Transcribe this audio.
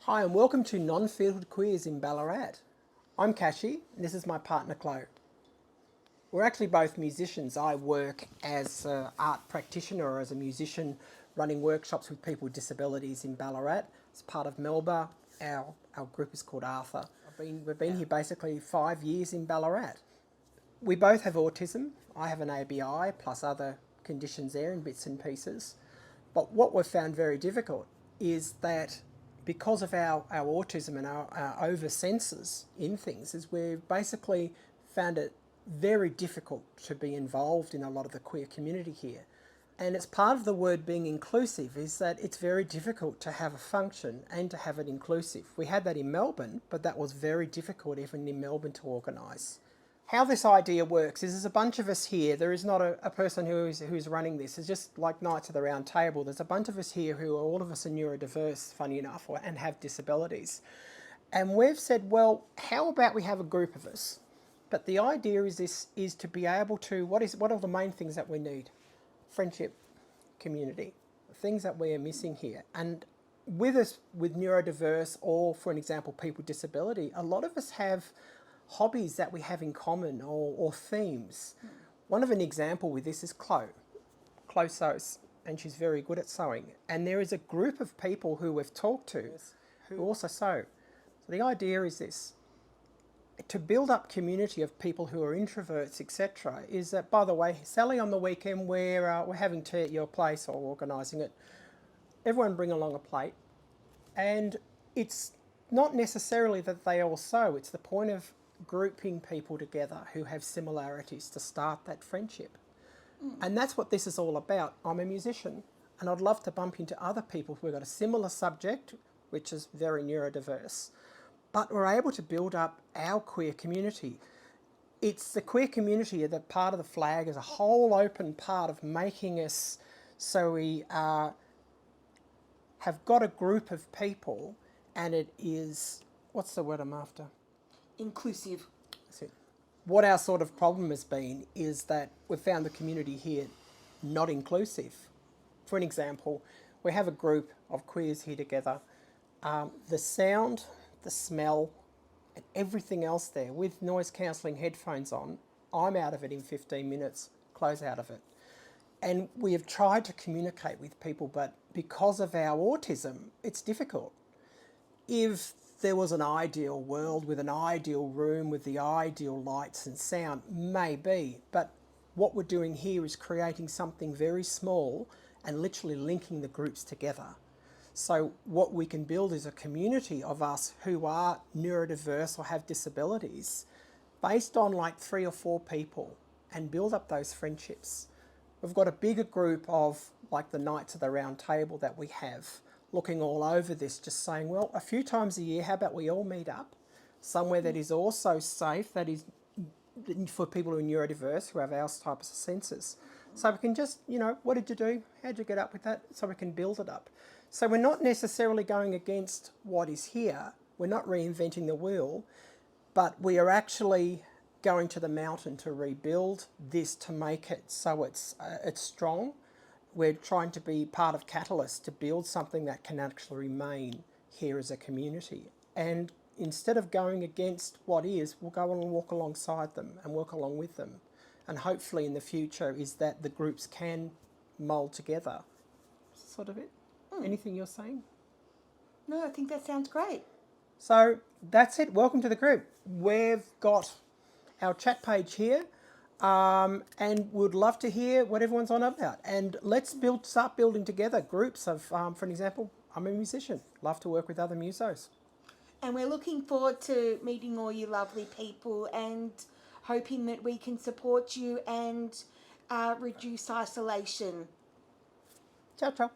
Hi and welcome to Non-Filtered Queers in Ballarat. I'm Kashi and this is my partner Chloe. We're actually both musicians. I work as an art practitioner or as a musician running workshops with people with disabilities in Ballarat. As part of Melba, our group is called Arthur. We've been here basically 5 years in Ballarat. We both have autism. I have an ABI plus other conditions there in bits and pieces. But what we've found very difficult is that because of our autism and our over senses in things, is we've basically found it very difficult to be involved in a lot of the queer community here. And it's part of the word being inclusive is that it's very difficult to have a function and to have it inclusive. We had that in Melbourne, but that was very difficult even in Melbourne to organise. How this idea works is there's a bunch of us here. There is not a person who's running this. It's just like Knights of the Round Table. There's a bunch of us here who are all of us are neurodiverse, funny enough, and have disabilities. And we've said, well, how about we have a group of us? But the idea is to be able to, what are the main things that we need? Friendship, community, things that we are missing here. And with us, with neurodiverse or, for an example, people with disability, a lot of us have hobbies that we have in common or themes. One of an example with this is Chloe sews, and she's very good at sewing. And there is a group of people who we've talked to who also sew. So the idea is this, to build up community of people who are introverts, etc., is that, by the way, Sally, on the weekend we're having tea at your place or organising it. Everyone bring along a plate, and it's not necessarily that they all sew, it's the point of grouping people together who have similarities to start that friendship. And that's what this is all about. I'm a musician and I'd love to bump into other people who've got a similar subject, which is very neurodiverse, but we're able to build up our queer community. It's the queer community that part of the flag is a whole open part of making us so we have got a group of people, and it is, what's the word I'm after? Inclusive. That's it. What our sort of problem has been is that we've found the community here not inclusive. For an example, we have a group of queers here together. The sound, the smell, and everything else there, with noise cancelling headphones on, I'm out of it in 15 minutes, Chloe's out of it. And we have tried to communicate with people, but because of our autism, it's difficult. If there was an ideal world with an ideal room with the ideal lights and sound, maybe, but what we're doing here is creating something very small and literally linking the groups together. So what we can build is a community of us who are neurodiverse or have disabilities based on like 3 or 4 people and build up those friendships. We've got a bigger group of like the Knights of the Round Table that we have looking all over this, just saying, well, a few times a year, how about we all meet up somewhere that is also safe, that is for people who are neurodiverse, who have our types of senses. So we can just, what did you do? How'd you get up with that? So we can build it up. So we're not necessarily going against what is here. We're not reinventing the wheel, but we are actually going to the mountain to rebuild this to make it so it's strong. We're trying to be part of Catalyst to build something that can actually remain here as a community. And instead of going against what is, we'll go on and walk alongside them and work along with them. And hopefully in the future is that the groups can mould together. Sort of it. Anything you're saying? No, I think that sounds great. So that's it. Welcome to the group. We've got our chat page here. And would love to hear what everyone's on about. And let's start building together groups of, for an example, I'm a musician. Love to work with other musos. And we're looking forward to meeting all you lovely people and hoping that we can support you and reduce isolation. Ciao, ciao.